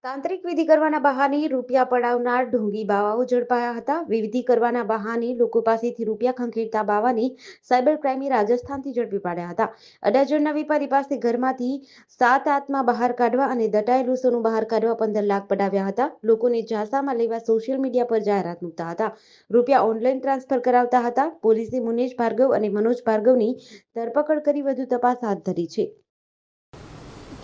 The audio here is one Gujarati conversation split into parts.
તાંત્રિક વિધિ કરવાના બહાને રૂપિયા પડાવનાર ઢોંગી બાવાઓ ઝડપાયા હતા. વિધિ કરવાના બહાને લોકો પાસેથી રૂપિયા ખંખેરતા બાવાની સાયબર ક્રાઇમે રાજસ્થાનથી ઝડપી પાડ્યા હતા. અડાજણના વેપારી પાસે ઘરમાંથી 7 આત્મા બહાર કાઢવા અને દટાયેલું સોનું બહાર કાઢવા 15 લાખ પડાવ્યા હતા. લોકોને ઝાંસામાં લેવા સોશિયલ મીડિયા પર જાહેરાત મૂકતા હતા. રૂપિયા ઓનલાઈન ટ્રાન્સફર કરાવતા હતા. પોલીસે મુનેશ ભાર્ગવ અને મનોજ ભાર્ગવની ધરપકડ કરી વધુ તપાસ હાથ ધરી છે.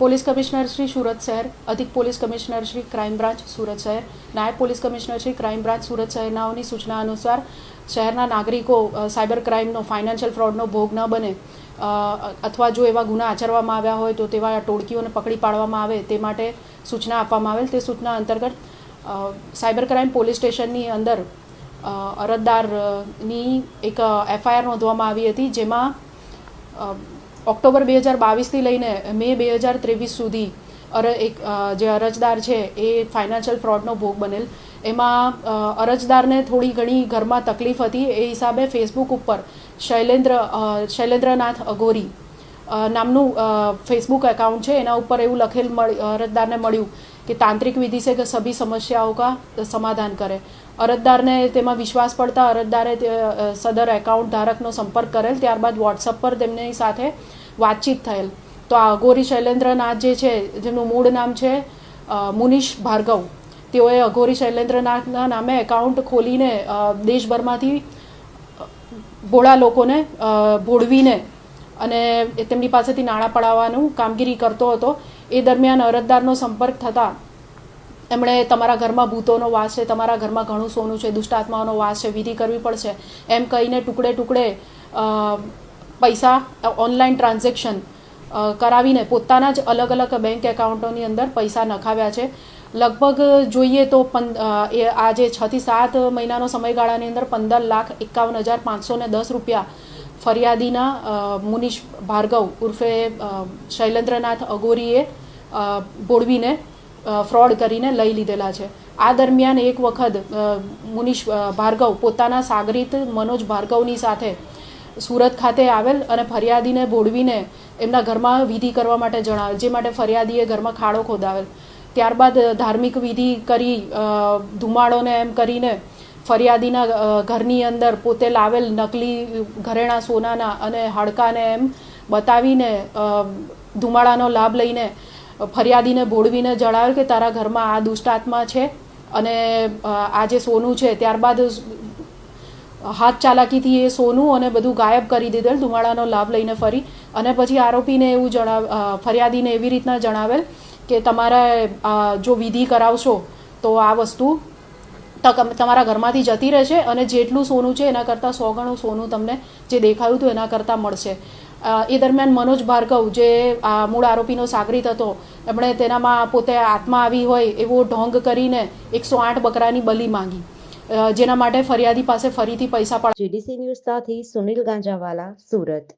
પોલીસ કમિશનર શ્રી સુરત શહેર, અધિક police commissioner Shri crime branch Surat શહેર, નાયબ police commissioner Shri crime branch Surat શહેરનાઓની સૂચના અનુસાર શહેરના નાગરિકો સાયબર ક્રાઇમનો, ફાઇનાન્શિયલ ફ્રોડનો ભોગ ન બને અથવા જો એવા ગુના આચરવામાં આવ્યા હોય તો તેવા ટોળકીઓને પકડી પાડવામાં આવે તે માટે સૂચના આપવામાં આવેલ. તે સૂચના અંતર્ગત સાયબર ક્રાઇમ પોલીસ સ્ટેશનની અંદર અરજદારની એક FIR નોંધવામાં આવી હતી, જેમાં ઓક્ટોબર 2022થી લઈને મે 2023 સુધી જે અરજદાર છે એ ફાઇનાન્શિયલ ફ્રોડનો ભોગ બનેલ. એમાં અરજદારને થોડી ઘણી ઘરમાં તકલીફ હતી. એ હિસાબે ફેસબુક ઉપર શૈલેન્દ્રનાથ અઘોરી નામનું ફેસબુક એકાઉન્ટ છે. એના ઉપર એવું લખેલ અરજદારને મળ્યું કે તાંત્રિક વિધિ છે કે સभी સમસ્યાઓ કા સમાધાન કરે. અરજદારને તેમાં વિશ્વાસ પડતા અરજદારે સદર એકાઉન્ટ ધારકનો સંપર્ક કરેલ. ત્યારબાદ વોટ્સઅપ પર તેમની સાથે વાતચીત થયેલ. તો આ અઘોરી શૈલેન્દ્રનાથ જે છે, જેમનું મૂળ નામ છે મુનીશ ભાર્ગવ, તેઓએ અઘોરી શૈલેન્દ્રનાથના નામે એકાઉન્ટ ખોલીને દેશભરમાંથી ભોળા લોકોને ભોળવીને અને તેમની પાસેથી નાણાં પડાવવાનું કામગીરી કરતો હતો. એ દરમિયાન અરજદારનો સંપર્ક થતાં એમણે તમારા ઘરમાં ભૂતોનો વાસ છે, તમારા ઘરમાં ઘણું સોનું છે, દુષ્ટ આત્માઓનો વાસ છે, વિધિ કરવી પડશે એમ કહીને ટુકડે ટુકડે પૈસા ઓનલાઈન ટ્રાન્ઝેક્શન કરાવીને પોતાના જ અલગ અલગ બેંક એકાઉન્ટોની અંદર પૈસા નખાવ્યા છે. લગભગ જોઈએ તો આ જે 6 થી 7 મહિનાનો સમયગાળાની અંદર 15,51,510 રૂપિયા ફરિયાદીના મુનીશ ભાર્ગવ ઉર્ફે શૈલેન્દ્રનાથ અઘોરીએ ભોળવીને ફ્રોડ કરીને લઈ લીધેલા છે. આ દરમિયાન એક વખત મુનીશ ભાર્ગવ પોતાના સાગરીત મનોજ ભાર્ગવની સાથે સુરત ખાતે આવેલ અને ફરિયાદીને ભોળવીને એમના ઘરમાં વિધિ કરવા માટે જણાવેલ, જે માટે ફરિયાદીએ ઘરમાં ખાડો ખોદાવેલ. ત્યારબાદ ધાર્મિક વિધિ કરી ધુમાડોને એમ કરીને ફરિયાદીના ઘરની અંદર પોતે લાવેલ નકલી ઘરેણા સોનાના અને હાડકાને એમ બતાવીને ધુમાડાનો લાભ લઈને ફરિયાદીને ભોળવીને જણાવેલ કે તારા ઘરમાં આ દુષ્ટ આત્મા છે અને આ જે સોનું છે. ત્યારબાદ હાથ ચાલાકીથી એ સોનું અને બધું ગાયબ કરી દીધેલ ધુમાડાનો લાભ લઈને ફરી. અને પછી આરોપીને એવું ફરિયાદીને એવી રીતના જણાવેલ કે તમારે જો વિધિ કરાવશો તો આ વસ્તુ તમારા ઘરમાંથી જતી રહેશે અને જેટલું સોનું છે એના કરતાં 100 ગણું સોનું તમને જે દેખાયું હતું એના કરતાં મળશે. એ દરમિયાન મનોજ ભાર્ગવ, જે મૂળ આરોપીનો સાગરીત હતો, એમણે તેનામાં પોતે આત્મા આવી હોય એવો ઢોંગ કરીને 108 બકરાની બલી માંગી, જેના માટે ફરિયાદી પાસે ફરીથી પૈસા GDC ન્યૂઝ સાથે સુનિલ ગાંજાવાલા, સુરત.